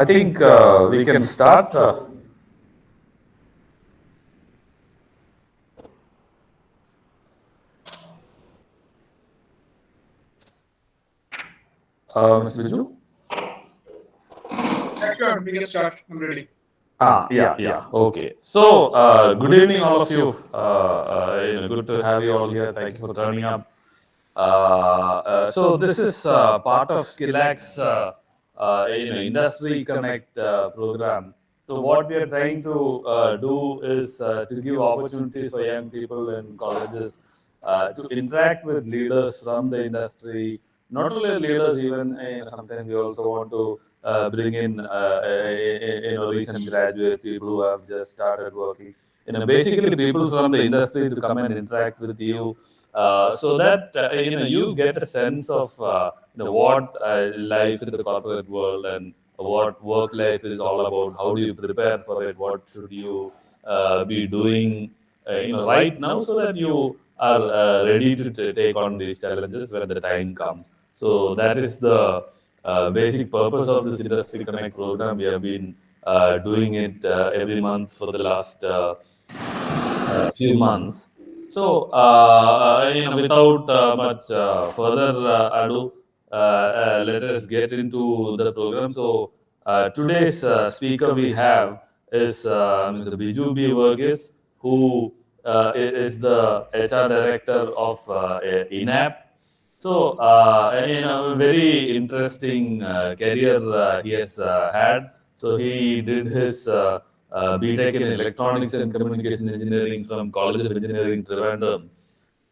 I think we can start. Mr. Biju? Sure, we can start. I'm ready. Yeah. Okay. So, good evening, all of you. Good to have you all here. Thank you for turning up. So, this is part of SkillActz, Industry Connect program. So, what we are trying to do is to give opportunities for young people in colleges to interact with leaders from the industry. Not only leaders, even sometimes we also want to bring in recent graduate people who have just started working. Basically people from the industry to come and interact with you, so that you get a sense of what life in the corporate world and what work life is all about. How do you prepare for it? What should you be doing right now, so that you are ready to take on these challenges when the time comes. So that is the basic purpose of this Industry Connect program. We have been doing it every month for the last few months. So, without much further ado, let us get into the program. So, today's speaker we have is Mr. Biju B. Varghese, who is the HR director of InApp. So, a very interesting career he has had. So, he did his BTech in Electronics and Communication Engineering from College of Engineering, Trivandrum,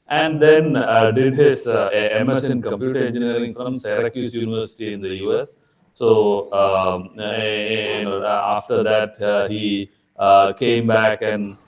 and then did his MS in Computer Engineering from Syracuse University in the US. So, after that, he came back and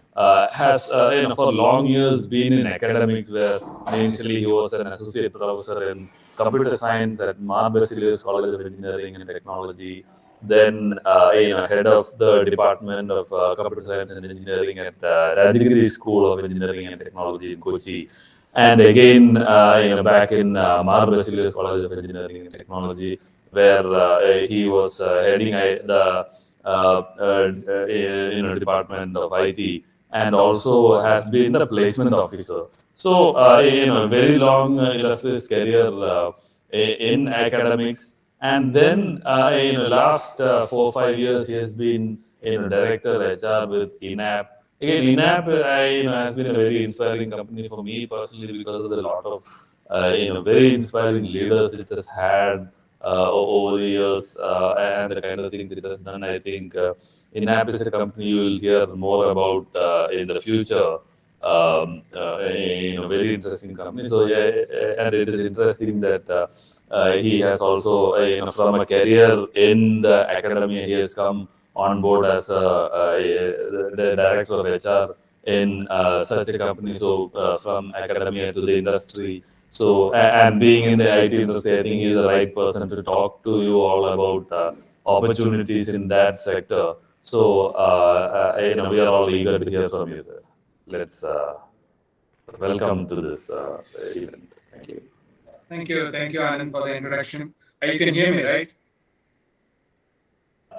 has, for long years been in academics, where initially he was an associate professor in computer science at Mar Basilius College of Engineering and Technology. Then, head of the Department of Computer Science and Engineering at Rajagiri School of Engineering and Technology in Kochi. And again, back in Mar Basilius College of Engineering and Technology, where he was heading the Department of IT, and also has been the placement officer. So, very long illustrious career in academics. And then, last 4 or 5 years, he has been director HR with InApp. Again, InApp has been a very inspiring company for me personally, because of the lot of very inspiring leaders it has had over the years, and the kind of things it has done. I think InApp is a company you will hear more about in the future. Very interesting company. So yeah, and it is interesting that he has also, from a career in the academia, he has come on board as the director of HR in such a company. So from academia to the industry. So and being in the IT industry, I think he is the right person to talk to you all about opportunities in that sector. So we are all eager to hear from you, sir. Let's welcome to this event. Thank you. Thank you, Anand, for the introduction. You can hear me, right?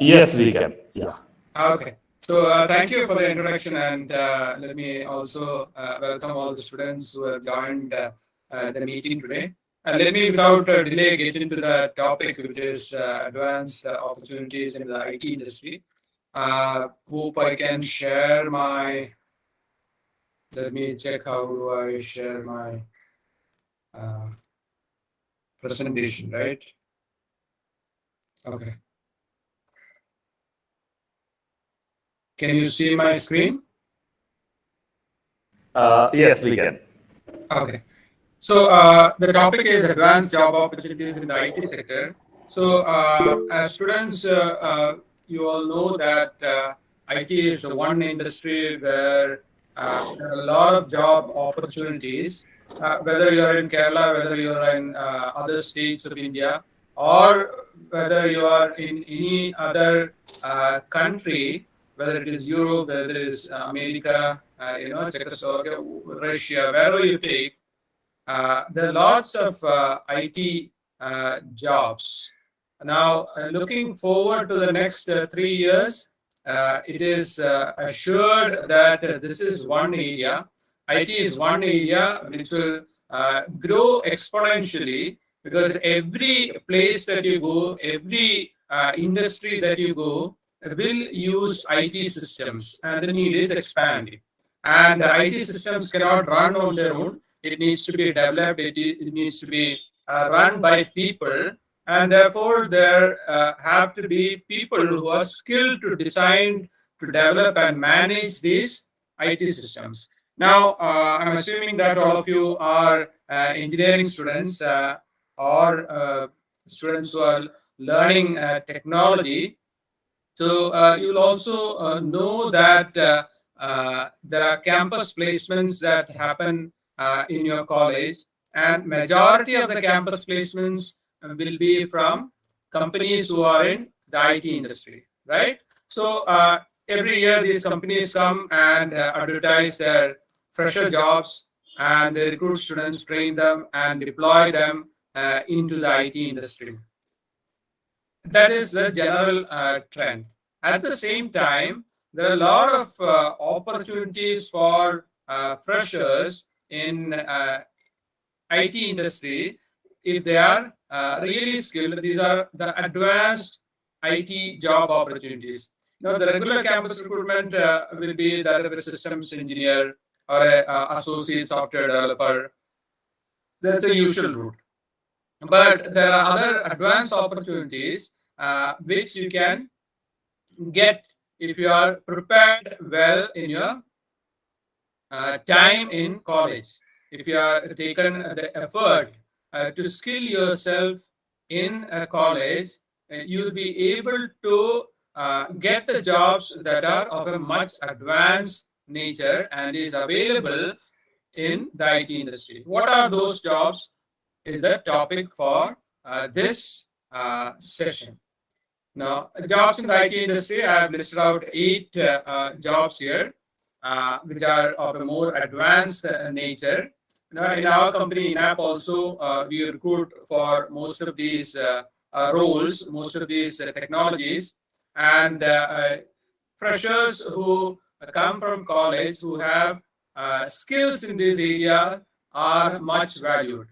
Yes, we can. Yeah. Okay. So thank you for the introduction, and let me also welcome all the students who have joined the meeting today. And let me, without delay, get into the topic, which is advanced opportunities in the IT industry. Hope I can share my. Let me check how do I share my presentation, right? Okay. Can you see my screen? Yes, we can. Okay. So the topic is advanced job opportunities in the IT sector. So as students, you all know that IT is one industry where there are a lot of job opportunities. Whether you are in Kerala, whether you are in other states of India, or whether you are in any other country, whether it is Europe, whether it is America, Czechoslovakia, Russia, wherever you take, there are lots of IT jobs Now, looking forward to the next 3 years, it is assured that this is one area, IT is one area which will grow exponentially, because every place that you go, every industry that you go will use IT systems, and the need is expanding. And IT systems cannot run on their own. It needs to be developed. It needs to be run by people, and therefore there have to be people who are skilled to design, to develop, and manage these IT systems. Now, I'm assuming that all of you are engineering students or students who are learning technology. So you'll also know that there are campus placements that happen in your college, and majority of the campus placements will be from companies who are in the IT industry, right? So every year these companies come and advertise their fresher jobs, and they recruit students, train them, and deploy them into the IT industry. That is the general trend. At the same time, there are a lot of opportunities for freshers in IT industry if they are really skilled. These are the advanced IT job opportunities. Now, the regular campus recruitment will be that of a systems engineer or a associate software developer. That's a usual route. But there are other advanced opportunities which you can get if you are prepared well in your time in college. If you are taken the effort to skill yourself in college, you will be able to get the jobs that are of a much advanced nature and is available in the IT industry. What are those jobs is the topic for this session. Now, jobs in the IT industry, I have listed out 8 jobs here, which are of a more advanced nature. Now, in our company, InApp also, we recruit for most of these roles, most of these technologies, and freshers who come from college who have skills in this area are much valued,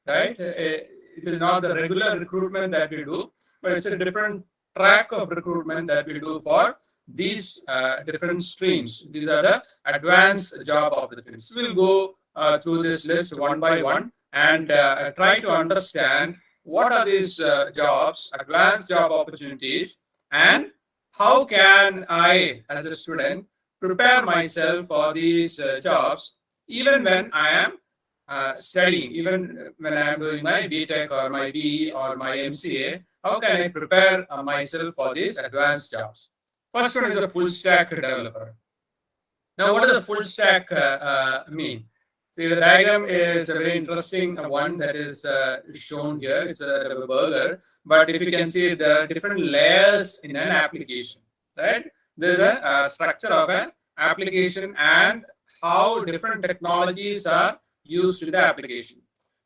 right? It is not the regular recruitment that we do, but it's a different track of recruitment that we do for these different streams. These are the advanced job opportunities. We'll go through this list one by one and try to understand what are these jobs, advanced job opportunities, and how can I, as a student, prepare myself for these jobs even when I am studying, even when I am doing my BTech or my BE or my MCA. How can I prepare myself for these advanced jobs? First one is a full stack developer. Now, what does a full stack mean? See, the diagram is a very interesting one that is shown here. It's a burger, but if you can see the different layers in an application, right? There's a structure of an application and how different technologies are used in the application.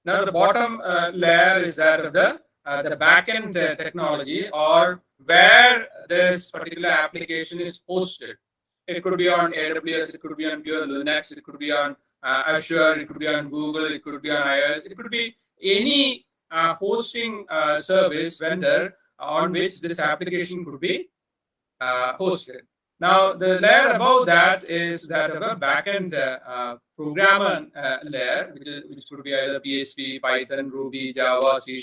Now, the bottom layer is that of the backend technology, or where this particular application is hosted. It could be on AWS, it could be on pure Linux, it could be on Azure, it could be on Google, it could be on iOS, it could be any hosting service vendor on which this application could be hosted. Now, the layer above that is that of a backend programmer layer, which could be either PHP, Python, Ruby, Java, C#,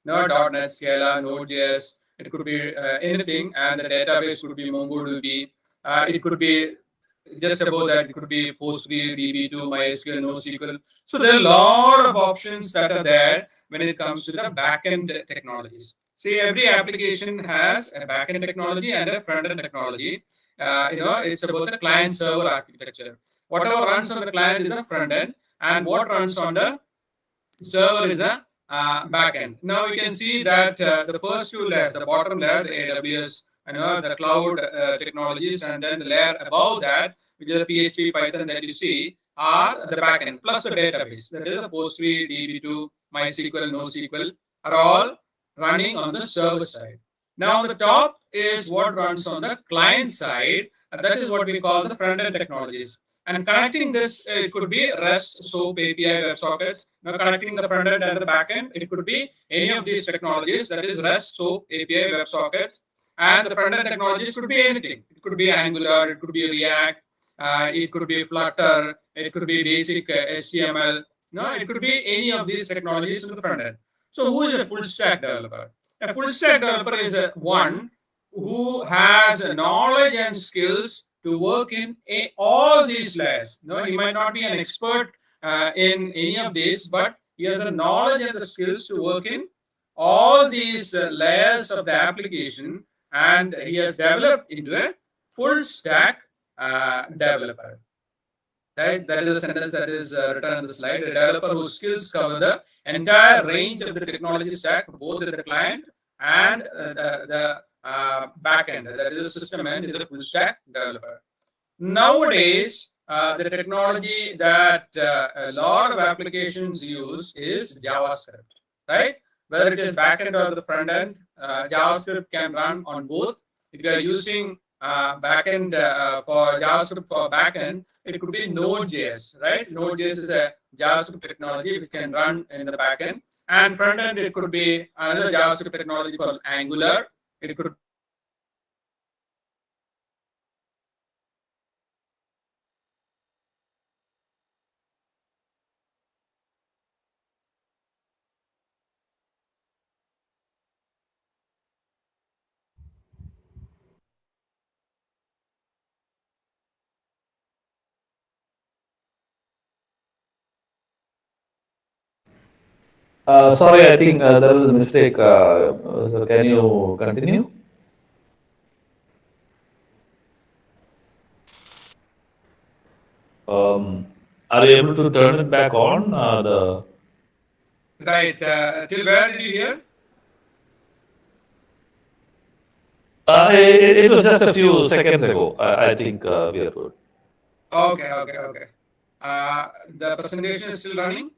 .NET, Scala, Node.js. It could be anything, and the database could be MongoDB. It could be just above that. It could be PostgreSQL, DB2, MySQL, NoSQL. So there are a lot of options that are there when it comes to the backend technologies. See, every application has a backend technology and a front-end technology. It's about the client-server architecture. Whatever runs on the client is the front-end, and what runs on the server is the backend. Now you can see that the first two layers, the bottom layer, the AWS, the cloud technologies, and then the layer above that, which is the PHP, Python that you see, are the backend plus the database. That is the PostgreSQL, DB2, MySQL, NoSQL are all running on the server side. Now, on the top is what runs on the client side, and that is what we call the front-end technologies. And connecting this, it could be REST, SOAP, API, WebSockets. Now, connecting the front-end and the back-end, it could be any of these technologies, that is REST, SOAP, API, WebSockets. And the front-end technologies could be anything. It could be Angular, it could be React, it could be Flutter, it could be basic HTML. No, it could be any of these technologies in the front end. So who is a full stack developer? A full stack developer is one who has knowledge and skills to work in all these layers. No, he might not be an expert in any of these, but he has the knowledge and the skills to work in all these layers of the application, and he has developed into a full stack developer. Right? That is a sentence that is written on the slide. A developer whose skills cover the entire range of the technology stack, both the client and the backend. That is the system end, is a full stack developer. Nowadays, the technology that a lot of applications use is JavaScript, right? Whether it is backend or the front end, JavaScript can run on both. If you are using backend for JavaScript for backend, it could be Node.js, right? Node.js is a JavaScript technology which can run in the backend. And front end, it could be another JavaScript technology called Angular. It could Sorry, I think there was a mistake. So can you continue? Are you able to turn it back on? Right. Till where did you hear? It was just a few seconds ago. I think we are good. Okay. The presentation is still running.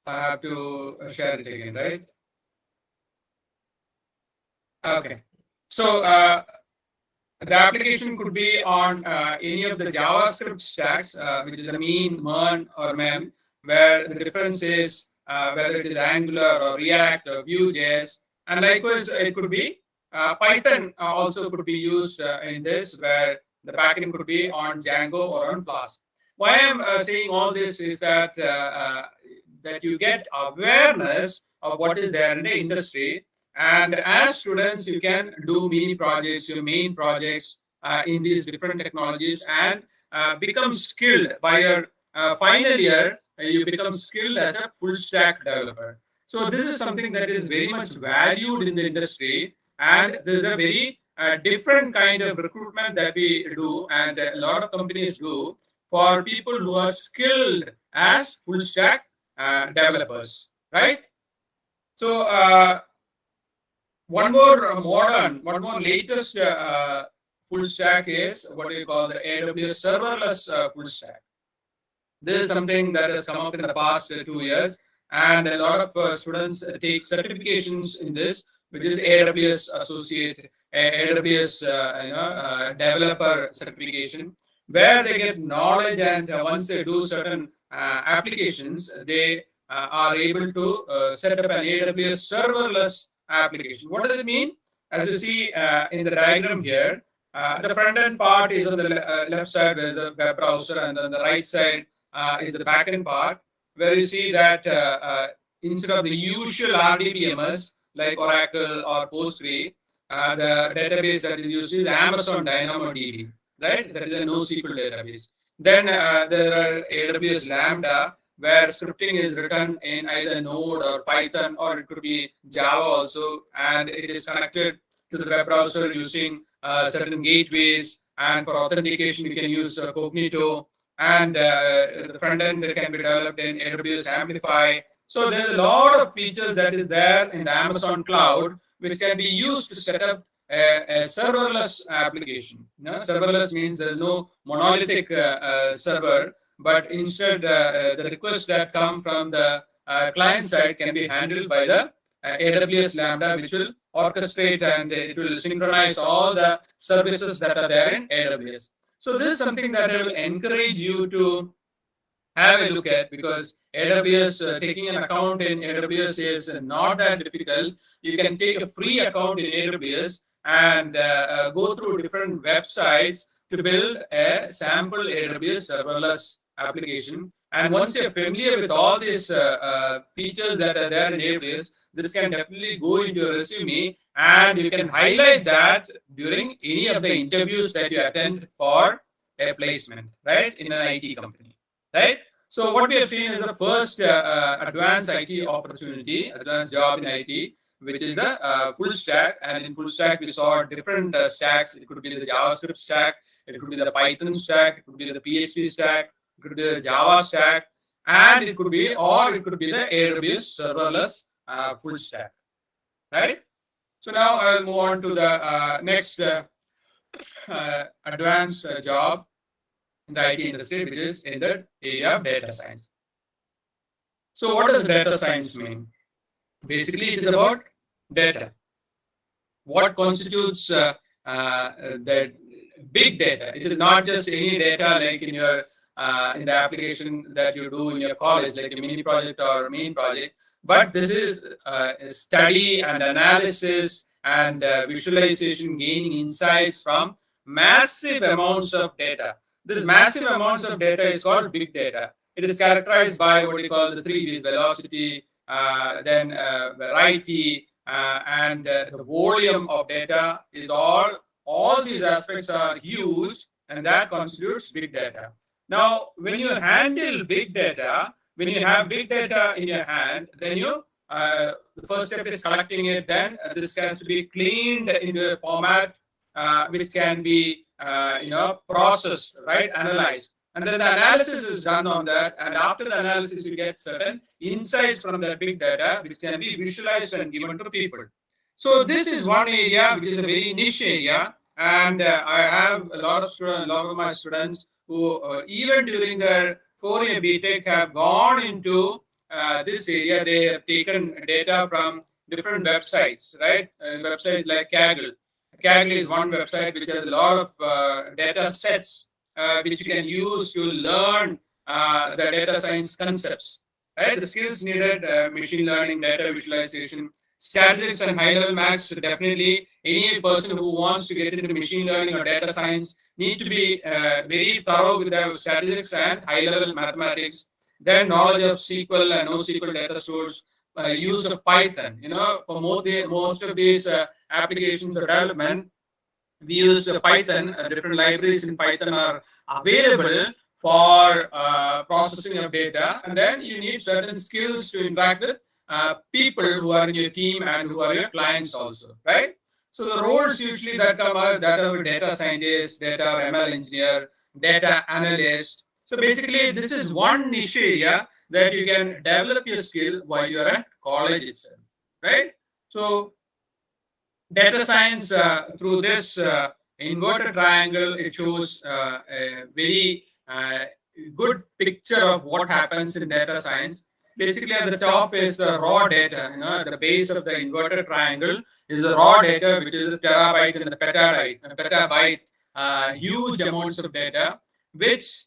I have to share it again, right? Okay. So the application could be on any of the JavaScript stacks, which is the mean, MERN, or MEM, where the difference is whether it is Angular or React or Vue.js. And likewise, it could be Python also could be used in this, where the backend could be on Django or on Flask. Why I'm saying all this is that that you get awareness of what is there in the industry. And as students, you can do mini projects, your main projects in these different technologies, and become skilled by your final year. You become skilled as a full stack developer. So this is something that is very much valued in the industry, and this is a very different kind of recruitment that we do, and a lot of companies do for people who are skilled as full stack developers, right? So one more latest full stack is what we call the AWS serverless full stack. This is something that has come up in the past 2 years, and a lot of students take certifications in this, which is AWS Associate, AWS Developer Certification, where they get knowledge, and once they do certain applications, they are able to set up an AWS serverless application. What does it mean? As you see in the diagram here, the front end part is on the left side with the web browser, and on the right side is the backend part, where you see that instead of the usual RDBMS like Oracle or Postgre, the database that is used is Amazon DynamoDB, right? That is a NoSQL database. Then there are AWS Lambda, where scripting is written in either Node or Python, or it could be Java also, and it is connected to the web browser using certain gateways. And for authentication, we can use Cognito, and the front end can be developed in AWS Amplify. So there's a lot of features that is there in the Amazon cloud, which can be used to set up a serverless application. Serverless means there's no monolithic server, but instead the requests that come from the client side can be handled by the AWS Lambda, which will orchestrate and it will synchronize all the services that are there in AWS. So this is something that I will encourage you to have a look at, because AWS, taking an account in AWS is not that difficult. You can take a free account in AWS and go through different websites to build a sample AWS serverless application. And once you're familiar with all these features that are there in AWS, this can definitely go into your resume, and you can highlight that during any of the interviews that you attend for a placement, right, in an IT company, right? So what we have seen is the first advanced IT opportunity, advanced job in IT, which is the full stack. And in full stack, we saw different stacks. It could be the JavaScript stack, it could be the Python stack, it could be the PHP stack, it could be the Java stack, and it could be the AWS serverless full stack, right? So now I'll move on to the next advanced job in the IT industry, which is in the area of data science. So what does data science mean? Basically, it is about data. What constitutes the big data? It is not just any data like in your in the application that you do in your college, like a mini project or main project, but this is a study and analysis and visualization, gaining insights from massive amounts of data. This massive amounts of data is called big data. It is characterized by what we call the 3 V's: velocity, then variety, and the volume of data is all these aspects are huge, and that constitutes big data. Now, when you handle big data, when you have big data in your hand, then the first step is collecting it. Then this has to be cleaned into a format which can be processed, right, analyzed. And then the analysis is done on that. And after the analysis, you get certain insights from that big data, which can be visualized and given to people. So this is one area which is a very niche area. And I have a lot of my students who even during their 4-year BTech have gone into this area. They have taken data from different websites, right? Websites like Kaggle. Kaggle is one website which has a lot of data sets which you can use to learn the data science concepts, right? The skills needed: machine learning, data visualization, statistics, and high-level maths. So definitely, any person who wants to get into machine learning or data science need to be very thorough with their statistics and high-level mathematics. Then knowledge of SQL and NoSQL data stores, use of Python. For most of these applications or development, we use Python. Different libraries in Python are available for processing of data. And then you need certain skills to interact with people who are in your team and who are your clients also, right? So the roles usually that come are that of data scientist, data ML engineer, data analyst. So basically, this is one niche area that you can develop your skill while you're at college itself, right? So data science, through this inverted triangle, it shows a very good picture of what happens in data science. Basically, at the top is the raw data. At the base of the inverted triangle is the raw data, which is the terabyte and the petabyte, huge amounts of data, which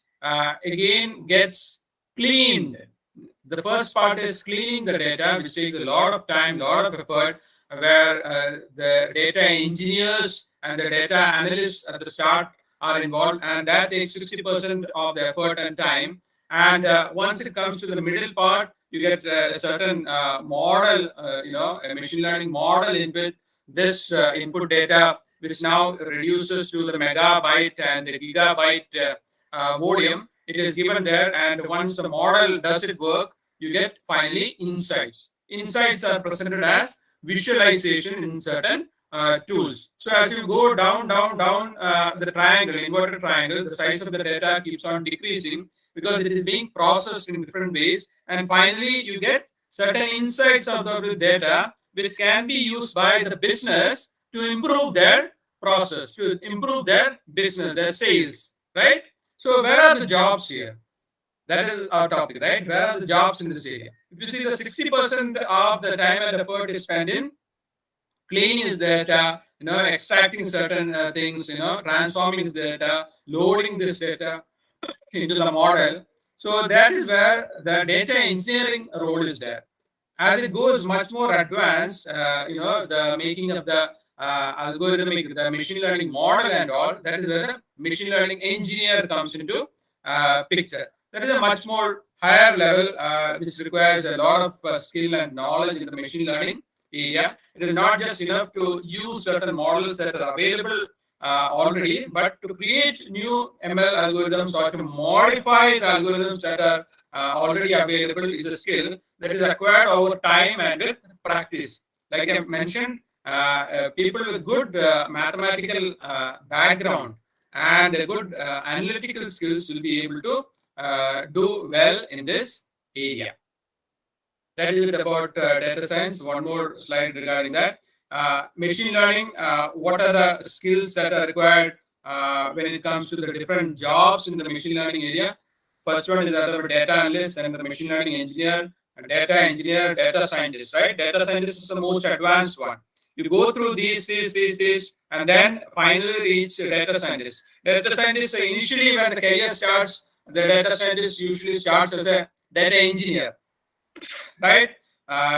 again gets cleaned. The first part is cleaning the data, which takes a lot of time, lot of effort, where the data engineers and the data analysts at the start are involved, and that takes 60% of the effort and time. And once it comes to the middle part, you get a certain model, a machine learning model in which this input data, which now reduces to the megabyte and the gigabyte volume. It is given there, and once the model does its work, you get finally insights. Insights are presented as visualization in certain tools. So as you go down the triangle, inverted triangle, the size of the data keeps on decreasing because it is being processed in different ways. And finally, you get certain insights out of the data, which can be used by the business to improve their process, to improve their business, their sales, right? So where are the jobs here? That is our topic, right? Where are the jobs in this area? If you see, the 60% of the time and effort is spent in cleaning his data, extracting certain things, transforming his data, loading this data into the model. So that is where the data engineering role is there. As it goes much more advanced, the making of the algorithmic, the machine learning model and all, that is where the machine learning engineer comes into picture. That is a much more higher level, which requires a lot of skill and knowledge in the machine learning area. It is not just enough to use certain models that are available already, but to create new ML algorithms or to modify the algorithms that are already available is a skill that is acquired over time and with practice. Like I mentioned, people with good mathematical background and good analytical skills will be able to do well in this area. That is it about data science. One more slide regarding that. Machine learning, what are the skills that are required when it comes to the different jobs in the machine learning area? First one is that of a data analyst, and the machine learning engineer, data scientist, right? Data scientist is the most advanced one. You go through these, and then finally reach data scientist. Data scientist, initially when the career starts, the data scientist usually starts as a data engineer, right?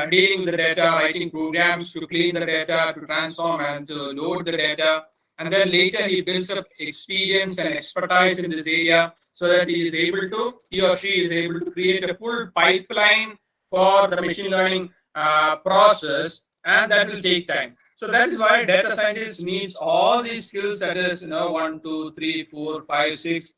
Dealing with the data, writing programs to clean the data, to transform and to load the data. And then later he builds up experience and expertise in this area so that he or she is able to create a full pipeline for the machine learning process, and that will take time. So that is why data scientist needs all these skills, that is, 1, 2, 3, 4, 5, 6.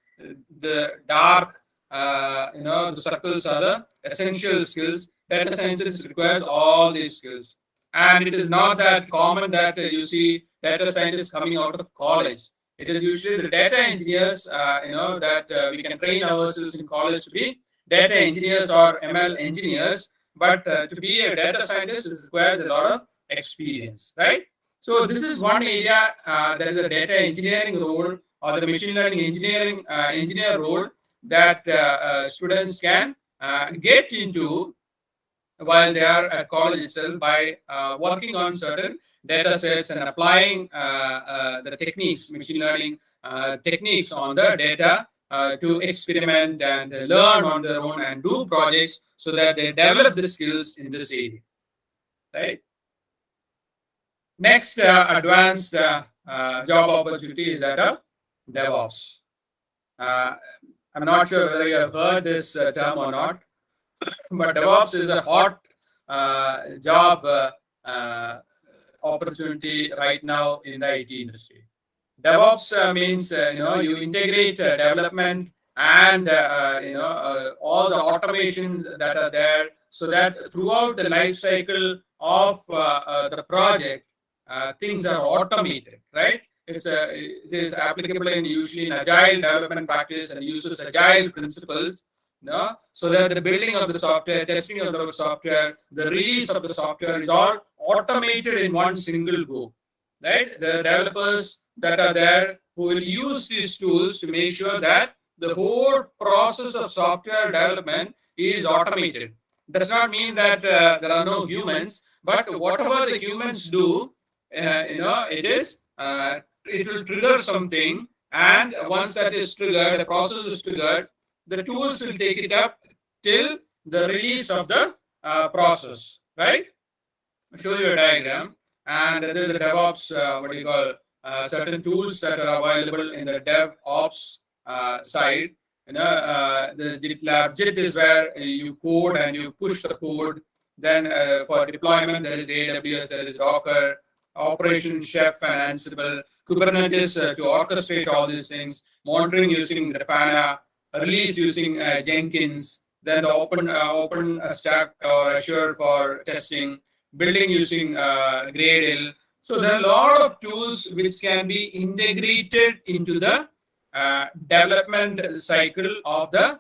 The dark, the circles are the essential skills. Data scientist requires all these skills. And it is not that common that you see data scientists coming out of college. It is usually the data engineers, that we can train ourselves in college to be data engineers or ML engineers. But to be a data scientist, it requires a lot of experience, right? So this is one area, that is a data engineering role or the machine learning engineer role that students can get into while they are at college itself by working on certain data sets and applying the techniques, machine learning techniques on the data to experiment and learn on their own and do projects so that they develop the skills in this area, right? Next advanced job opportunity is that of DevOps. I'm not sure whether you have heard this term or not, but DevOps is a hot job opportunity right now in the IT industry. DevOps means you integrate development and all the automations that are there, so that throughout the life cycle of the project, things are automated, right? It is applicable usually in agile development practice and uses agile principles, so that the building of the software, testing of the software, the release of the software is all automated in one single go, right? The developers that are there who will use these tools to make sure that the whole process of software development is automated. Does not mean that there are no humans, but whatever the humans do, it will trigger something, and once that is triggered, the process is triggered, the tools will take it up till the release of the process, right? I'll show you a diagram, and this is the DevOps, certain tools that are available in the DevOps side. The GitLab, Git is where you code and you push the code. Then for deployment, there is AWS, there is Docker, Operation Chef and Ansible, Kubernetes to orchestrate all these things, monitoring using Grafana, release using Jenkins, then the open stack or Azure for testing, building using Gradle. So there are a lot of tools which can be integrated into the development cycle of the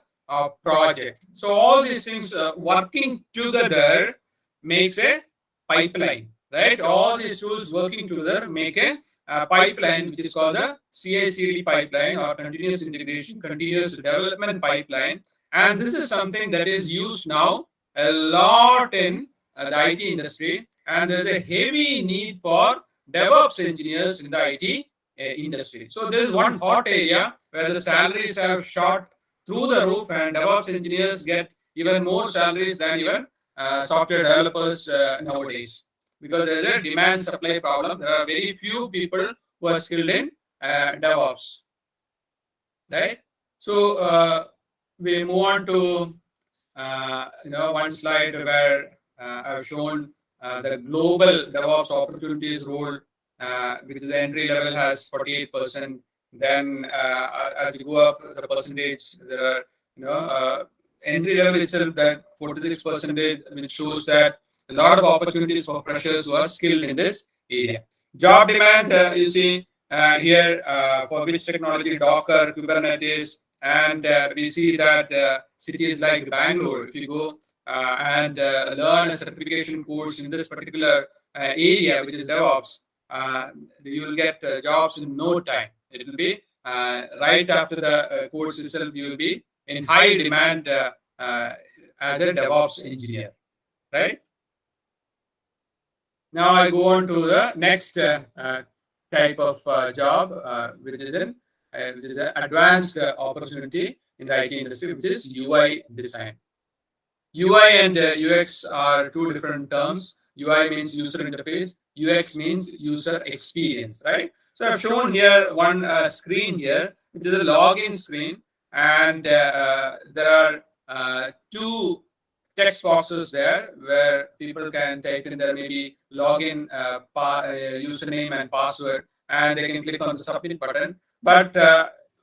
project. So all these things working together makes a pipeline, right? All these tools working together make a pipeline, which is called the CI/CD pipeline or continuous integration, continuous development pipeline. And this is something that is used now a lot in the IT industry. And there's a heavy need for DevOps engineers in the IT industry. So this is one hot area where the salaries have shot through the roof, and DevOps engineers get even more salaries than even software developers nowadays, because there's a demand supply problem. There are very few people who are skilled in DevOps, right? So we move on to one slide where I've shown the global DevOps opportunities role, which is the entry level has 48%. Then as you go up the percentage, there are entry level itself that 46%, which shows that a lot of opportunities for freshers who are skilled in this area. Job demand, you see here for which technology, Docker, Kubernetes, and we see that cities like Bangalore, if you go and learn a certification course in this particular area, which is DevOps, you will get jobs in no time. It will be right after the course itself, you will be in high demand as a DevOps engineer, right? Now I go on to the next type of job, which is an advanced opportunity in the IT industry, which is UI design. UI and UX are two different terms. UI means user interface. UX means user experience, right? So I've shown here one screen here, which is a login screen, and there are two text boxes there where people can type in their maybe login username and password, and they can click on the submit button. But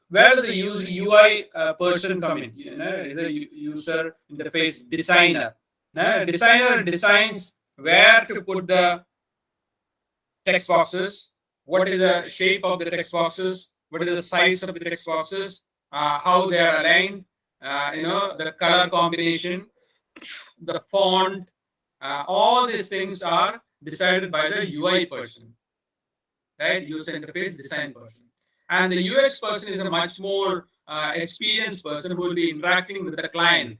where does the UI person come in? Is a user interface designer. Designer designs where to put the text boxes, what is the shape of the text boxes, what is the size of the text boxes, how they are aligned, the color combination, the font, all these things are decided by the UI person, right? User interface design person. And the UX person is a much more experienced person who will be interacting with the client,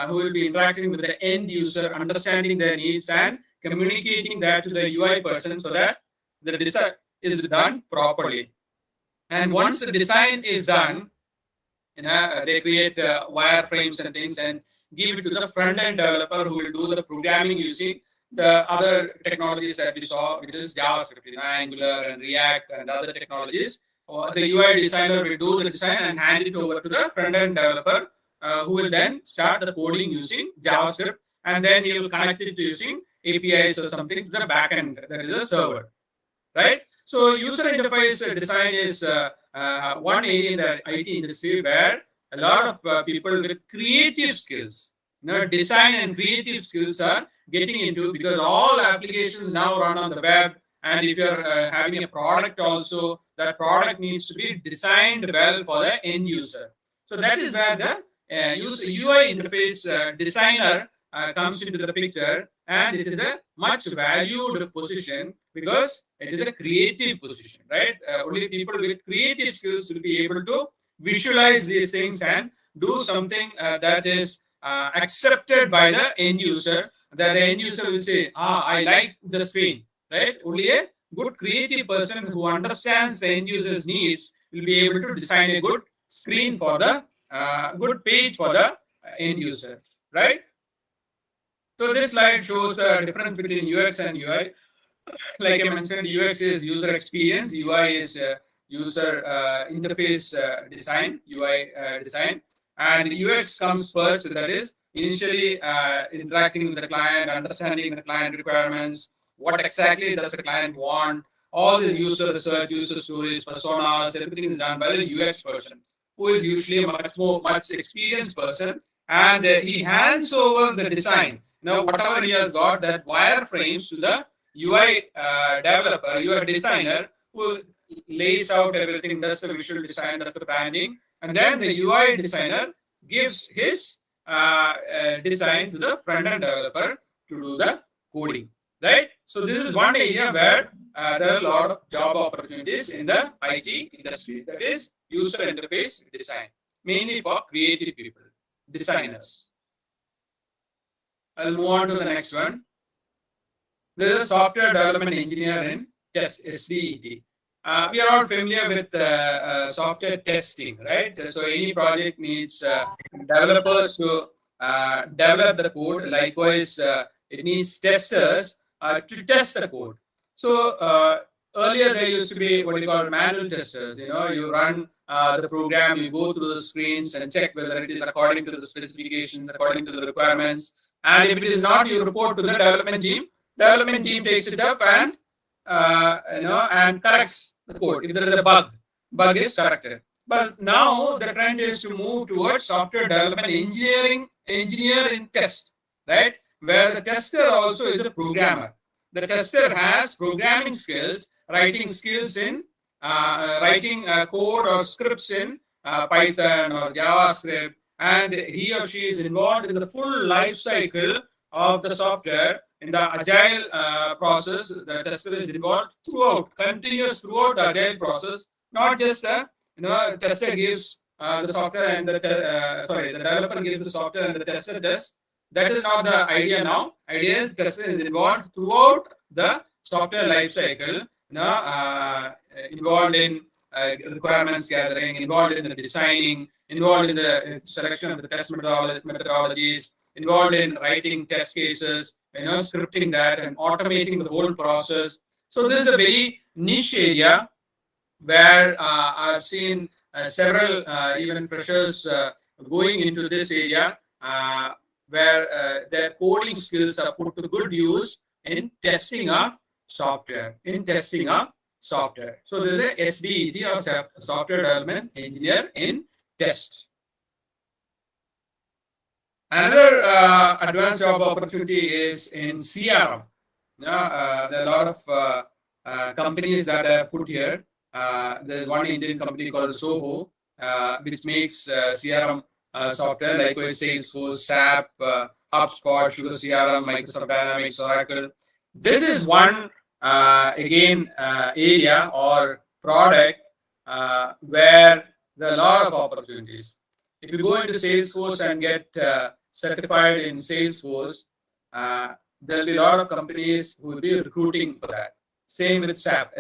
who will be interacting with the end user, understanding their needs and communicating that to the UI person so that the design is done properly. And once the design is done, they create wireframes and things and give it to the front-end developer who will do the programming using the other technologies that we saw, which is JavaScript, Angular and React and other technologies. The UI designer will do the design and hand it over to the front-end developer, who will then start the coding using JavaScript, and then he will connect it to using APIs or something to the backend, that is a server, right? So user interface design is one area in the IT industry where a lot of people with creative skills, design and creative skills are getting into, because all applications now run on the web. And if you're having a product also, that product needs to be designed well for the end user. So that is where the UI interface designer comes into the picture, and it is a much valued position because it is a creative position, right? Only people with creative skills will be able to visualize these things and do something that is accepted by the end user, that the end user will say, I like the screen. Right? Only a good creative person who understands the end user's needs will be able to design a good screen for the good page for the end user, right? So this slide shows the difference between UX and UI. Like I mentioned, UX is user experience, UI is user interface design, UI design, and UX comes first. That is initially interacting with the client, understanding the client requirements. What exactly does the client want? All the user research, user stories, personas, everything is done by the UX person, who is usually a much experienced person, and he hands over the design. Now, whatever he has got, that wireframes to the UI developer, UI designer, who lays out everything, does the visual design, does the branding, and then the UI designer gives his design to the front-end developer to do the coding. Right? So this is one area where there are a lot of job opportunities in the IT industry, that is user interface design, mainly for creative people. designers. I'll move on to the next one. This is a software development engineer in test, SDET. We are all familiar with software testing, right? So any project needs developers to develop the code. Likewise, it needs testers to test the code. So earlier there used to be what you call manual testers. You run the program, you go through the screens and check whether it is according to the specifications, according to the requirements. And if it is not, you report to the development team. Development team takes it up and and corrects the code. If there is a bug is corrected. But now the trend is to move towards software development engineer in test, right? Where the tester also is a programmer. The tester has programming skills, writing skills in writing code or scripts in Python or JavaScript, and he or she is involved in the full life cycle of the software. In the agile process, the tester is involved continuous throughout the agile process, not just the tester gives the software and the developer gives the software and the tester tests. That is not the idea now. Idea is the tester is involved throughout the software life cycle, involved in requirements gathering, involved in the designing, involved in the selection of the test methodologies, involved in writing test cases, scripting that and automating the whole process. So this is a very niche area where I've seen several even freshers going into this area where their coding skills are put to good use in testing of software. So this is a SDET or software development engineer in test. Another advanced job opportunity is in CRM. There are a lot of companies that are put here. There's one Indian company called Soho, which makes CRM software, likewise Salesforce, SAP, HubSpot, Sugar CRM, Microsoft Dynamics, Oracle. This is one, area or product where there are a lot of opportunities. If you go into Salesforce and get certified in Salesforce, there will be a lot of companies who will be recruiting for that. Same with SAP,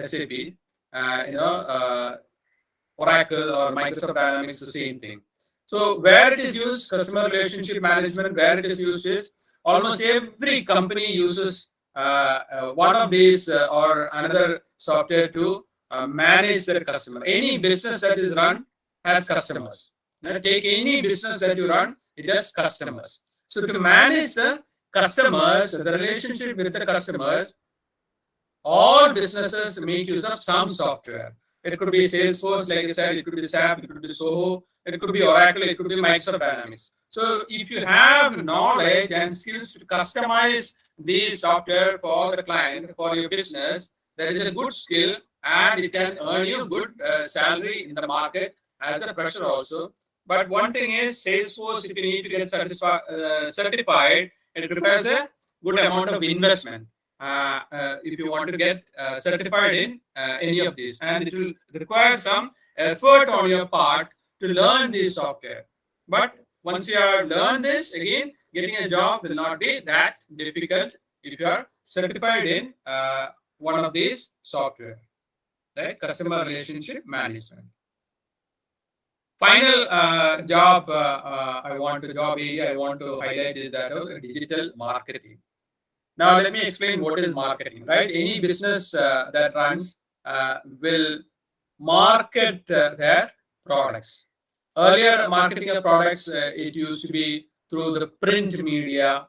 Oracle or Microsoft Dynamics, the same thing. So where it is used, customer relationship management, where it is used is almost every company uses one of these or another software to manage their customer. Any business that is run has customers. Take any business that you run, it has customers. So to manage the customers, the relationship with the customers, all businesses make use of some software. It could be Salesforce, like I said, it could be SAP, it could be Soho, it could be Oracle, it could be Microsoft Dynamics. So if you have knowledge and skills to customize these software for the client, for your business, that is a good skill and it can earn you good salary in the market as a fresher also. But one thing is Salesforce, if you need to get certified, it requires a good amount of investment. If you want to get certified in any of these, and it will require some effort on your part to learn this software. But once you have learned this, again, getting a job will not be that difficult if you are certified in one of these software, right? Customer relationship management. Final job I want to highlight is that of digital marketing. Now, let me explain what is marketing, right? Any business that runs will market their products. Earlier, marketing of products, it used to be through the print media,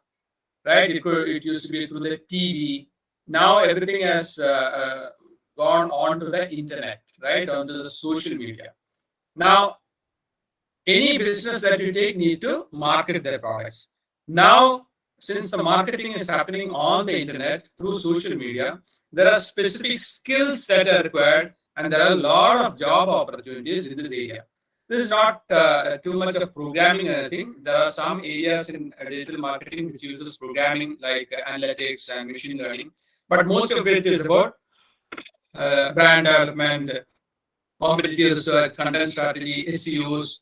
right? It used to be through the TV. Now, everything has gone on to the internet, right? Onto the social media. Now, any business that you take need to market their products. Now, since the marketing is happening on the internet through social media, there are specific skills that are required and there are a lot of job opportunities in this area. This is not too much of programming or anything. There are some areas in digital marketing which uses programming like analytics and machine learning, but most of it is about brand development, competitive research, content strategy, SEOs,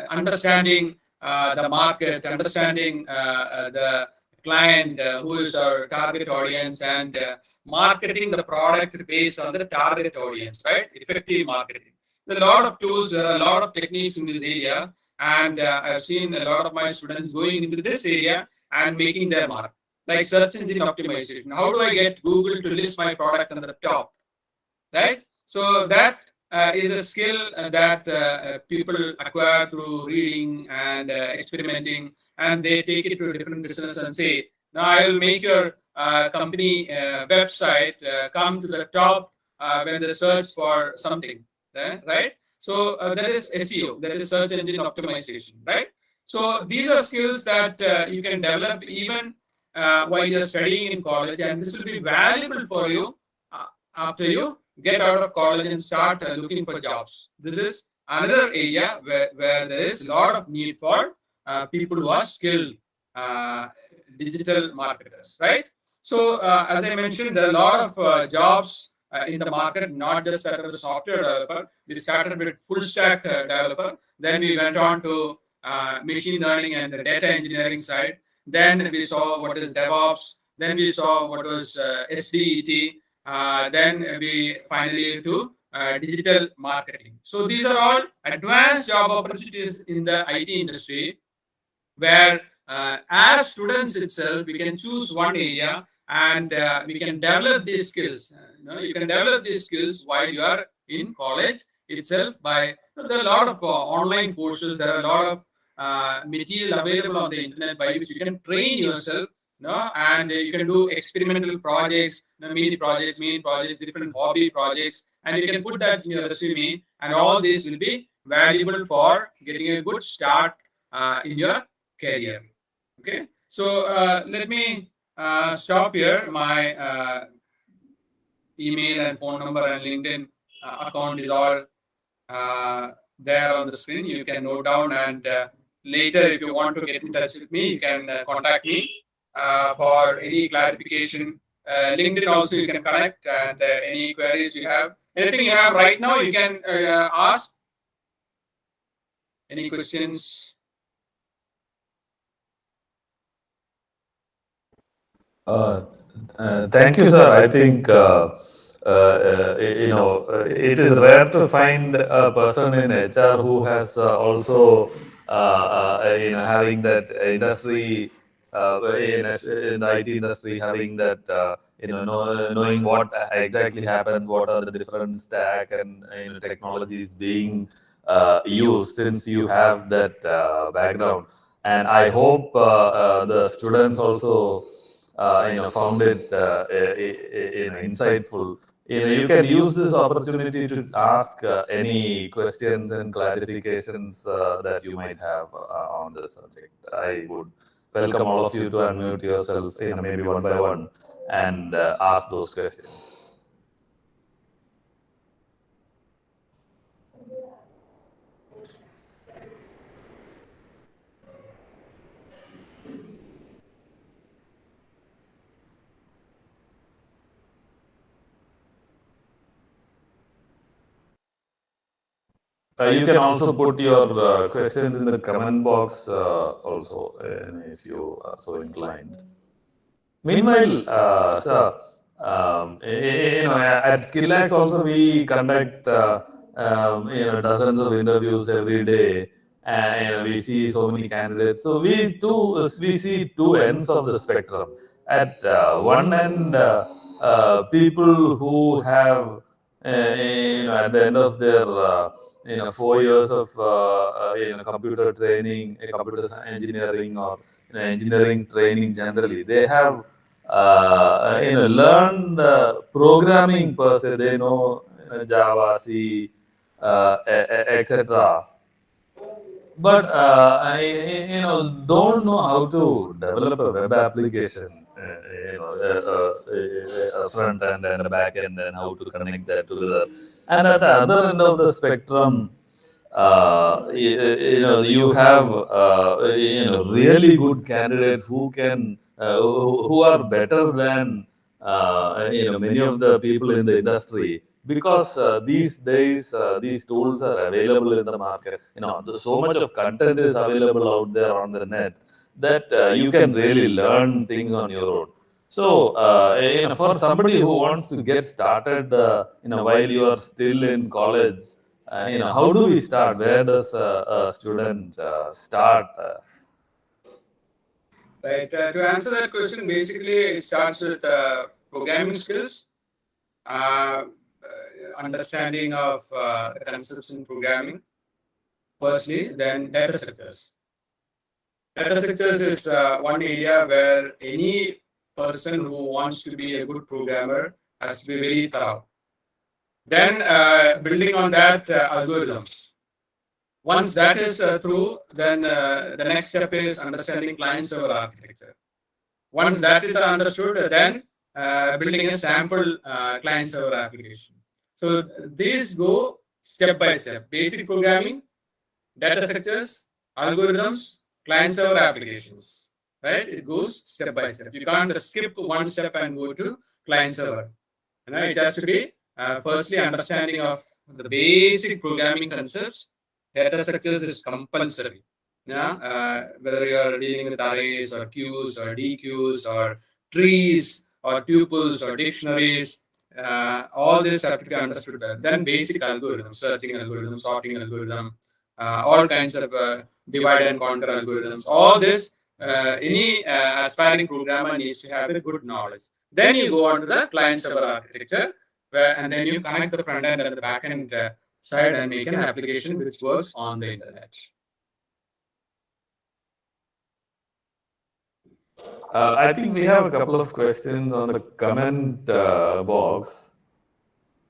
understanding the market, understanding the client, who is our target audience, and marketing the product based on the target audience, right? Effective marketing. There are a lot of tools, there are a lot of techniques in this area, and I've seen a lot of my students going into this area and making their mark, like search engine optimization. How do I get Google to list my product on the top, right? So that is a skill that people acquire through reading and experimenting, and they take it to a different business and say, now I will make your company website come to the top when they search for something, right? So that is SEO, that is search engine optimization, right? So these are skills that you can develop even while you're studying in college, and this will be valuable for you after you get out of college and start looking for jobs. This is another area where there is a lot of need for people who are skilled uh, digital marketers, right? So, as I mentioned, there are a lot of jobs in the market, not just that of the software developer. We started with full stack developer, then we went on to machine learning and the data engineering side. Then we saw what is DevOps. Then we saw what was SDET. Then we finally to digital marketing. So these are all advanced job opportunities in the IT industry, where as students itself we can choose one area and we can develop these skills. You can develop these skills while you are in college itself. There are a lot of online courses. There are a lot of material available on the internet by which you can train yourself. And you can do experimental projects, mini projects, main projects, different hobby projects, and you can put that in your resume. And all this will be valuable for getting a good start in your career. Okay, so let me stop here. My email and phone number and LinkedIn account is all there on the screen. You can note down, and later, if you want to get in touch with me, you can contact me for any clarification. LinkedIn also you can connect, and any queries you have, anything you have right now, you can ask. Any questions? Thank you, sir. I think it is rare to find a person in HR who has also having that industry in the IT industry, having that knowing what exactly happens, what are the different stack and technologies being used, since you have that background. And I hope the students also found it insightful. You can use this opportunity to ask any questions and clarifications that you might have on this subject. I would welcome all of you to unmute yourself, maybe one by one, and ask those questions. You can also put your questions in the comment box also, if you are so inclined. Meanwhile, sir, at SkillActz also we conduct dozens of interviews every day, and we see so many candidates. So we see two ends of the spectrum. At one end, people who have at the end of their 4 years of computer training, computer engineering, or engineering training generally, they have learned programming per se. They know Java, C, etc. But I don't know how to develop a web application, a front end and a back end, and how to connect that together. And at the other end of the spectrum, you have really good candidates who can who are better than many of the people in the industry. because these days these tools are available in the market. So much of content is available out there on the net that you can really learn things on your own. So, for somebody who wants to get started, while you are still in college, how do we start? Where does a student start? Right. To answer that question, basically it starts with programming skills, understanding of the concepts in programming, firstly, then data structures. Data structures is one area where any person who wants to be a good programmer has to be very thorough. Then building on that, algorithms. Once that is through, then the next step is understanding client-server architecture. Once that is understood, then building a sample client-server application. So these go step by step. Basic programming, data structures, algorithms, client-server applications. Right? It goes step by step. You can't skip one step and go to client-server. It has to be firstly understanding of the basic programming concepts. Data structures is compulsory. Whether you are dealing with arrays or queues or dequeues or trees or tuples or dictionaries, all this have to be understood better. Then basic algorithms, searching algorithm, sorting algorithm, all kinds of divide and conquer algorithms. All this, any aspiring programmer needs to have a good knowledge. Then you go on to the client-server architecture, and then you connect the front end and the back end side and make an application which works on the internet. I think we have a couple of questions on the comment box.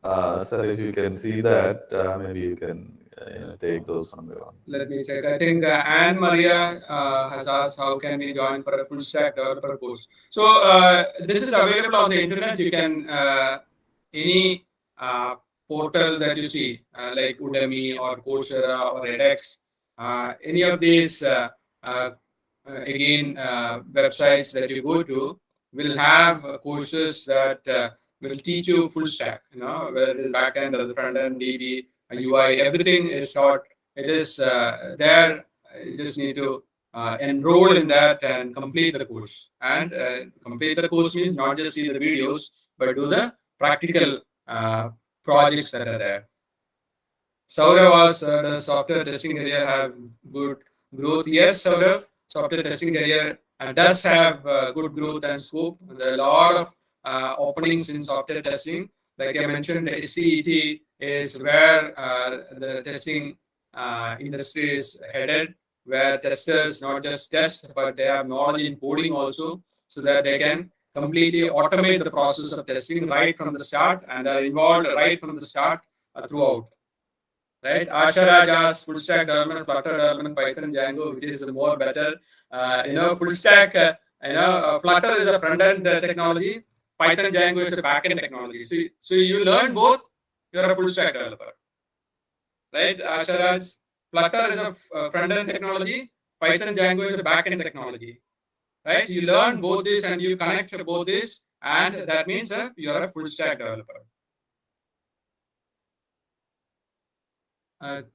Sir, if you can see that, maybe you can take those one by one. Let me check. I think Anne Maria has asked, how can we join for a full stack developer course? So this is available on the internet. You can, any portal that you see, like Udemy or Coursera or edX, any of these, again, websites that you go to will have courses that will teach you full stack, whether it is backend or the front end, DB, UI, everything is taught. It is there. You just need to enroll in that and complete the course. And complete the course means not just see the videos, but do the practical projects that are there. Saurav was, does software testing area have good growth? Yes, Saurav, software testing career does have good growth and scope. There are a lot of openings in software testing. Like I mentioned, SCET is where the testing industry is headed, where testers not just test, but they have knowledge in coding also, so that they can completely automate the process of testing right from the start, and are involved right from the start throughout. Right? Asha Raj asks full stack development, Flutter development, Python, Django, which is more better. Full stack, Flutter is a front end technology. Python, Django is a back end technology. So you learn both, you're a full stack developer. Right? Asha Raj, Flutter is a front end technology. Python, Django is a back end technology. Right? You learn both this and you connect both this, and that means you're a full stack developer.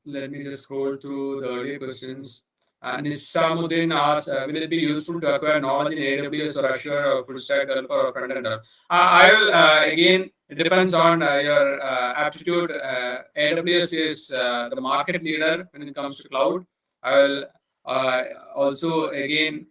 Let me just scroll through the earlier questions. Nisamuddin asks, will it be useful to acquire knowledge in AWS or Azure or full stack developer or front end developer? I will, again, it depends on your aptitude. AWS is the market leader when it comes to cloud. I will also, again,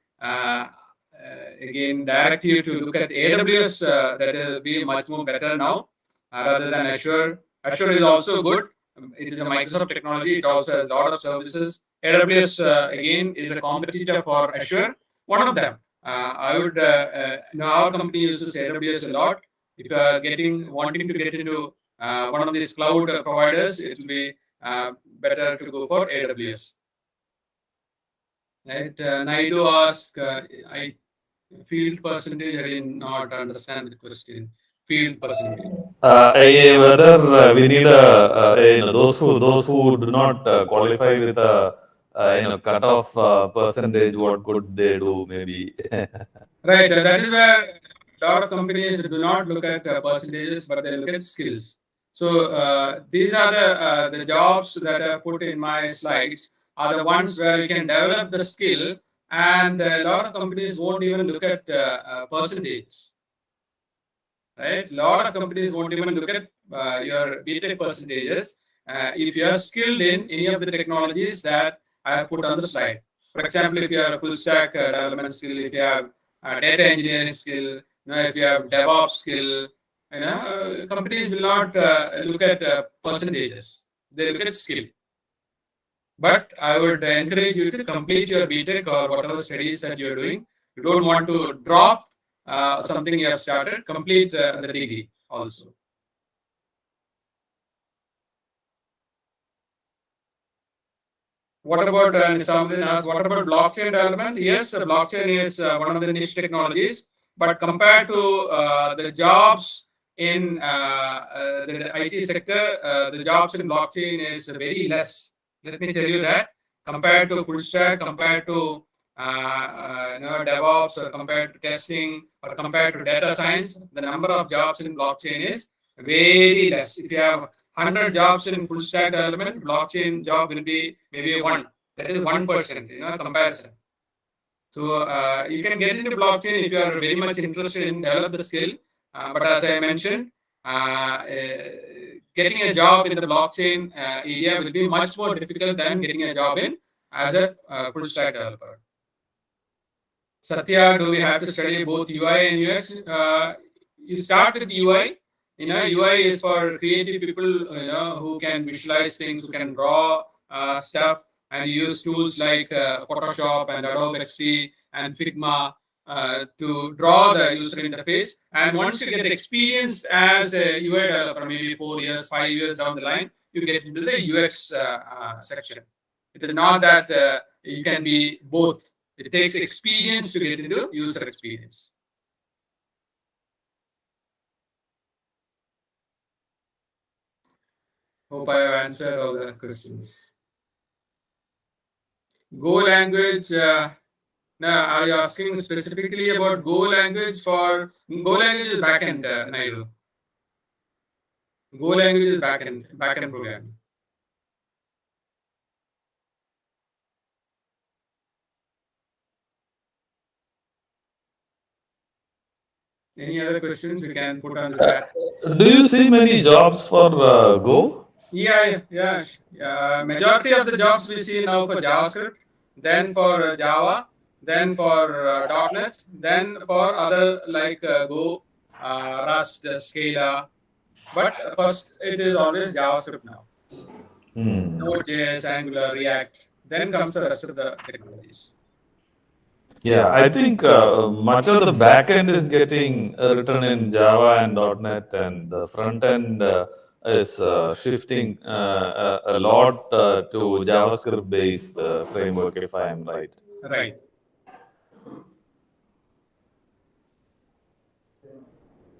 direct you to look at AWS. That will be much more better now rather than Azure. Azure is also good. It is a Microsoft technology. It also has a lot of services. AWS, again, is a competitor for Azure. One of them. I would, our company uses AWS a lot. If you are wanting to get into one of these cloud providers, it will be better to go for AWS. Right? Naidu asks, field percentage, I did not understand the question. Field percentage. Whether we need those who do not qualify with a cutoff percentage, what could they do? Maybe. Right. That is where a lot of companies do not look at percentages, but they look at skills. So these are the jobs that I put in my slides are the ones where you can develop the skill, and a lot of companies won't even look at percentages, right? A lot of companies won't even look at your BTech percentages if you are skilled in any of the technologies that I have put on the slide. For example, if you are a full stack development skill, if you have data engineering skill, if you have DevOps skill, companies will not look at percentages. They look at skill. But I would encourage you to complete your BTech or whatever studies that you're doing. You don't want to drop something you have started, complete the degree also. What about Nizamuddin asked, what about blockchain development? Yes, blockchain is one of the niche technologies, but compared to the jobs in the IT sector, the jobs in blockchain is very less. Let me tell you that compared to full stack, compared to DevOps, or compared to testing, or compared to data science, the number of jobs in blockchain is very less. If you have 100 jobs in full stack development, blockchain job will be maybe one. That is 1%, comparison. So you can get into blockchain if you are very much interested in develop the skill. But as I mentioned, getting a job in the blockchain area will be much more difficult than getting a job in as a full stack developer. Satya, do we have to study both UI and UX? You start with UI. UI is for creative people, who can visualize things, who can draw stuff, and use tools like Photoshop and Adobe XD and Figma to draw the user interface. And once you get experienced as a UI developer, maybe 4 years, 5 years down the line, you get into the UX section. It is not that you can be both. It takes experience to get into user experience. Hope I have answered all the questions. Go language. Now, are you asking specifically about Go language? For Go language is backend, Naidu. Go language is backend programming. Any other questions we can put on the chat? Do you see many jobs for Go? Yeah. Majority of the jobs we see now for JavaScript, then for Java, then for .NET, then for other like Go, Rust, Scala. But first, it is always JavaScript now. Node.js, Angular, React. Then comes the rest of the technologies. Yeah, I think much of the back end is getting written in Java and .NET, and the front end is shifting a lot to JavaScript-based framework, if I am right. Right.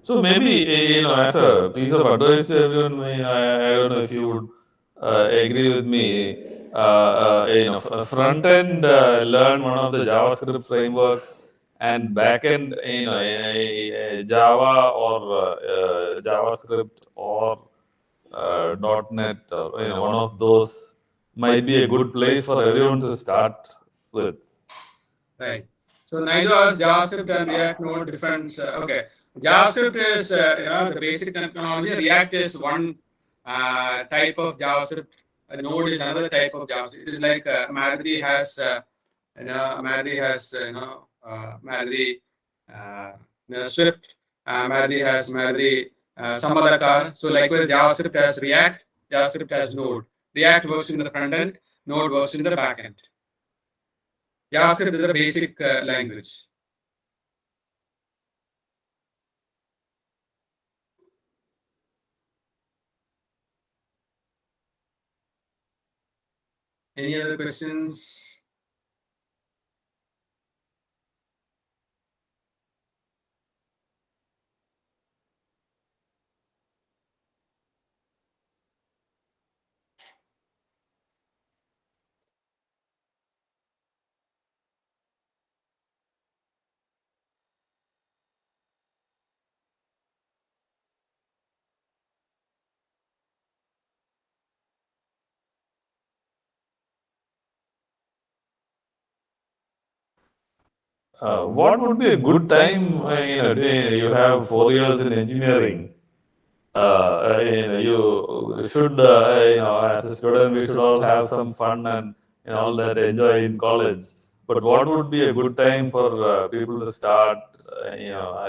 So maybe as a piece of advice to everyone, I don't know if you would agree with me. Front end learn one of the JavaScript frameworks, and back end, Java or JavaScript or .NET, or one of those might be a good place for everyone to start with. Right. So neither as JavaScript and React no difference. Okay. JavaScript is the basic technology. React is one type of JavaScript. Node is another type of JavaScript. It is like Madri has Swift. Madri has some other car. So likewise, JavaScript has React. JavaScript has Node. React works in the front end. Node works in the back end. JavaScript is a basic language. Any other questions? What would be a good time? You have 4 years in engineering. You should, as a student, we should all have some fun and all that enjoy in college. But what would be a good time for people to start,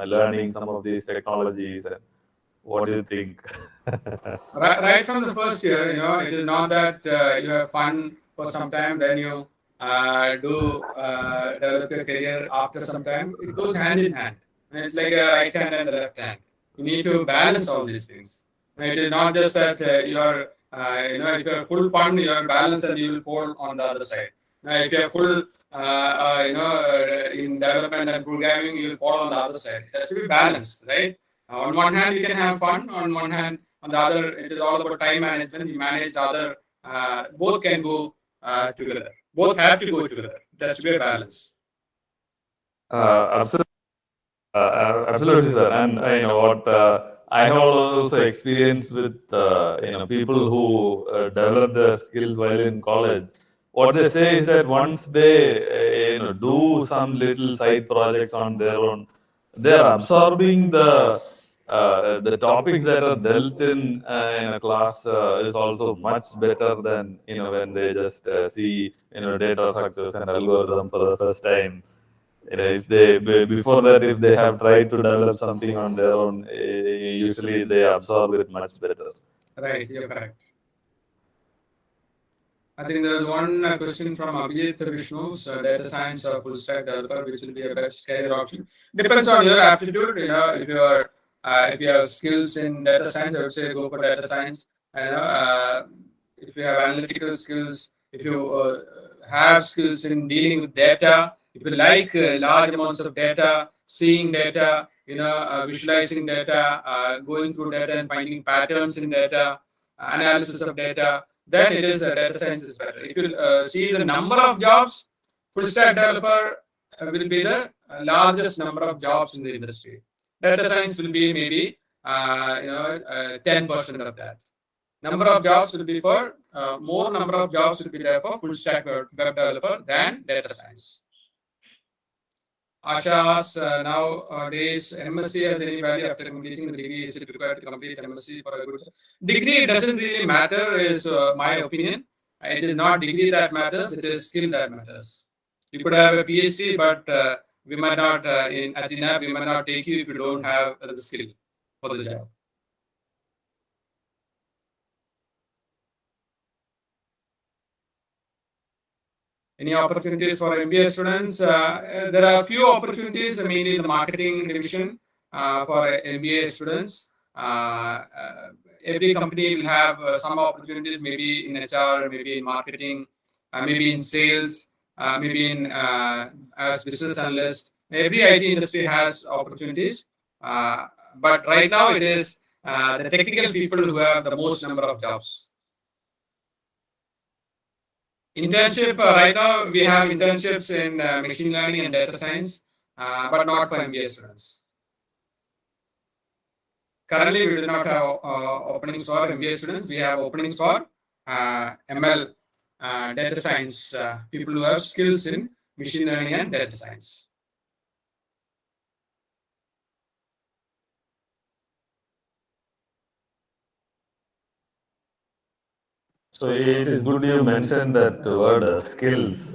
learning some of these technologies? And what do you think? Right from the first year, it is not that you have fun for some time, then you do develop your career after some time. It goes hand in hand. And it's like a right hand and the left hand. You need to balance all these things. It is not just that if you're full fun, you're balanced and you will fall on the other side. If you're full, in development and programming, you will fall on the other side. It has to be balanced, right? On one hand, you can have fun. On one hand, on the other, it is all about time management. You manage the other. Both can go together. Both have to go together. It has to be a balance. Absolutely. Absolutely, sir. And what I have also experienced with people who develop their skills while in college. What they say is that once they do some little side projects on their own, they are absorbing the topics that are dealt in a class is also much better than when they just see data structures and algorithm for the first time. If they before that, if they have tried to develop something on their own, usually they absorb it much better. Right, you're correct. I think there's one question from Abhijit Vishnu's data science or full stack developer, which will be a best career option. Depends on your aptitude. If you have skills in data science, I would say go for data science. If you have analytical skills, if you have skills in dealing with data, if you like large amounts of data, seeing data, visualizing data, going through data and finding patterns in data, analysis of data, then it is data science is better. If you see the number of jobs, full stack developer will be the largest number of jobs in the industry. Data science will be maybe 10% of that. Number of jobs will be for more number of jobs will be there for full stack web developer than data science. Asha asks, nowadays MSc has any value after completing the degree? Is it required to complete MSc for a good degree? Doesn't really matter, is my opinion. It is not degree that matters, it is skill that matters. You could have a PhD, but we might not, at InApp, we might not take you if you don't have the skill for the job. Any opportunities for MBA students? There are a few opportunities, mainly in the marketing division for MBA students. Every company will have some opportunities, maybe in HR, maybe in marketing, maybe in sales, maybe in as business analyst. Every IT industry has opportunities, but right now it is the technical people who have the most number of jobs. Internship, right now we have internships in machine learning and data science, but not for MBA students. Currently, we do not have openings for MBA students. We have openings for ML, data science, people who have skills in machine learning and data science. So it is good you mentioned that word skills.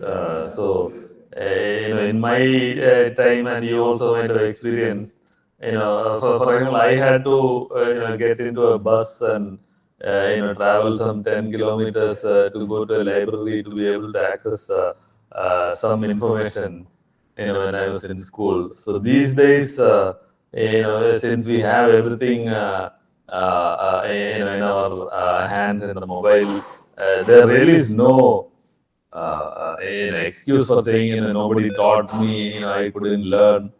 In my time, and you also might have experienced, for example, I had to get into a bus and travel some 10 kilometers to go to a library to be able to access some information. When I was in school. So these days, since we have everything. In our hands in the mobile, there really is no excuse for saying nobody taught me, I couldn't learn.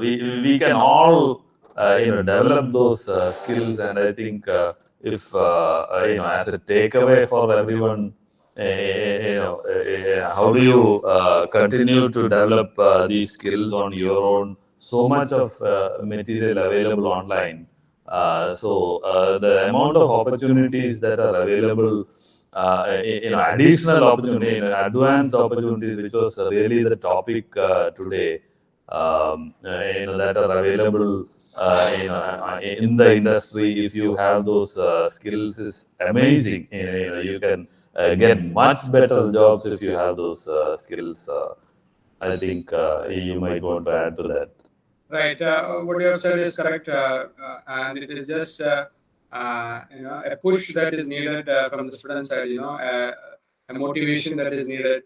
We can all develop those skills, and I think if as a takeaway for everyone, how do you continue to develop these skills on your own? So much of material available online. The amount of opportunities that are available, additional opportunity, advanced opportunities, which was really the topic today. that are available in the industry. If you have those skills, is amazing. You can get much better jobs if you have those skills. I think you might want to add to that. Right. What you have said is correct, and it is just a push that is needed from the student side. A motivation that is needed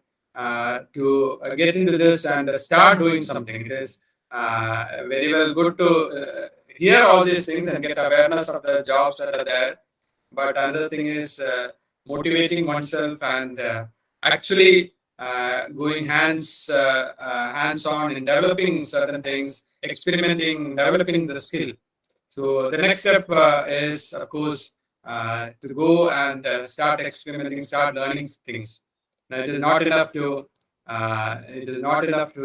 to get into this and start doing something. It is very well good to hear all these things and get awareness of the jobs that are there. But another thing is motivating oneself and actually going hands on in developing certain things, experimenting, developing the skill. So the next step is, of course, to go and start experimenting, start learning things. Now, it is not enough to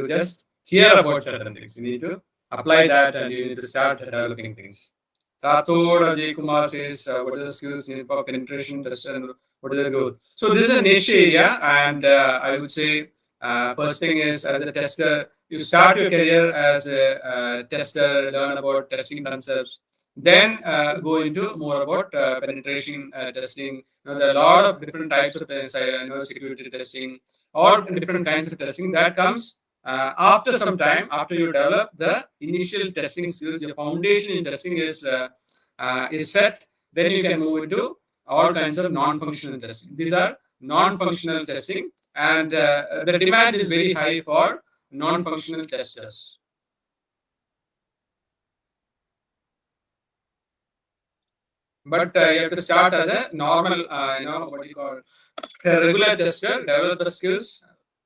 just hear about certain things. You need to apply that, and you need to start developing things. Rathod Ajay Kumar says, what are the skills needed for penetration test and what is the growth? So this is a niche area, and I would say first thing is, as a tester, you start your career as a tester, learn about testing concepts, then go into more about penetration testing. There are a lot of different types of security testing or different kinds of testing that comes after some time, after you develop the initial testing skills. Your foundation in testing is set. Then you can move into all kinds of non-functional testing. These are non-functional testing, and the demand is very high for non-functional testers. But you have to start as a normal, what do you call, a regular tester, develop the skills,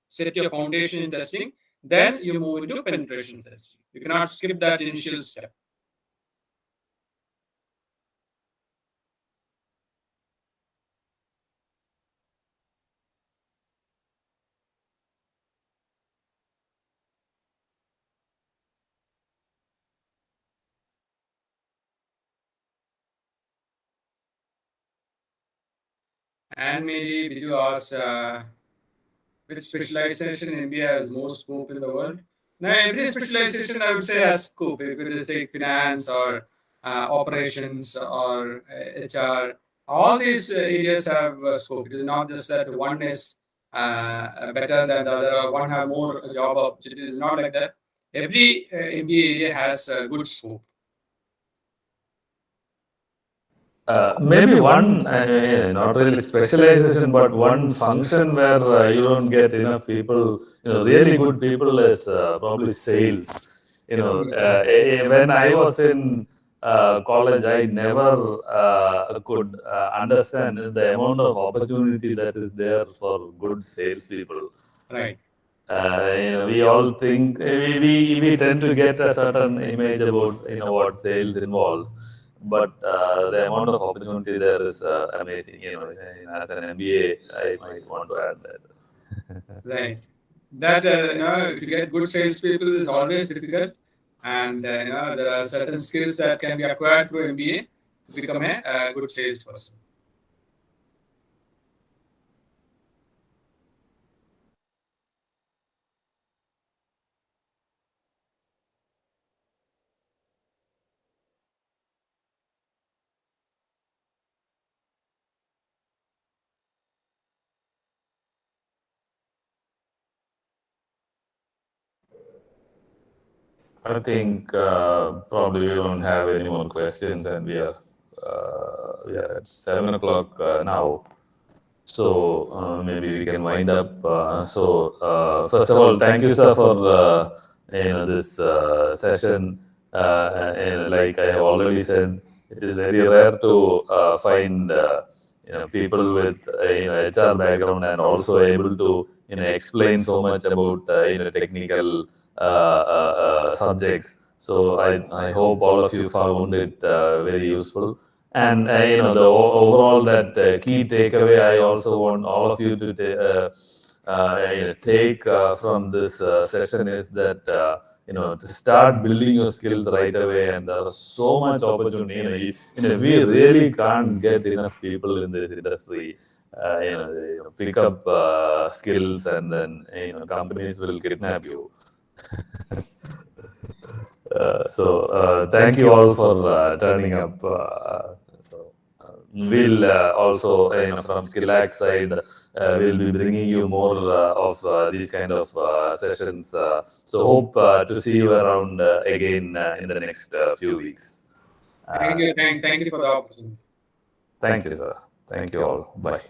set your foundation in testing, then you move into penetration testing. You cannot skip that initial step. And maybe Biju asks, which specialization in India has more scope in the world? Now, every specialization I would say has scope. If you just take finance or operations or HR, all these areas have scope. It is not just that one is better than the other or one have more job opportunities. It's not like that. Every MBA area has good scope. Maybe one, not really specialization, but one function where you don't get enough people, really good people is probably sales. When I was in college, I never could understand the amount of opportunity that is there for good salespeople. Right. We all think we tend to get a certain image about what sales involves, but the amount of opportunity there is amazing. As an MBA, I might want to add that. Right. That to get good salespeople is always difficult, and there are certain skills that can be acquired through MBA to become a good salesperson. I think probably we don't have any more questions, and we are at 7 o'clock now. So maybe we can wind up. First of all, thank you, sir, for this session. Like I have already said, it is very rare to find people with HR background and also able to explain so much about technical subjects. So I hope all of you found it very useful. And the overall that key takeaway I also want all of you to take from this session is that to start building your skills right away, and there's so much opportunity. We really can't get enough people in this industry. Pick up skills, and then companies will kidnap you. Thank you all for turning up. We'll also, from SkillActz side, we'll be bringing you more of these kind of sessions. Hope to see you around again in the next few weeks. Thank you for the opportunity. Thank you, sir. Thank you all. Bye.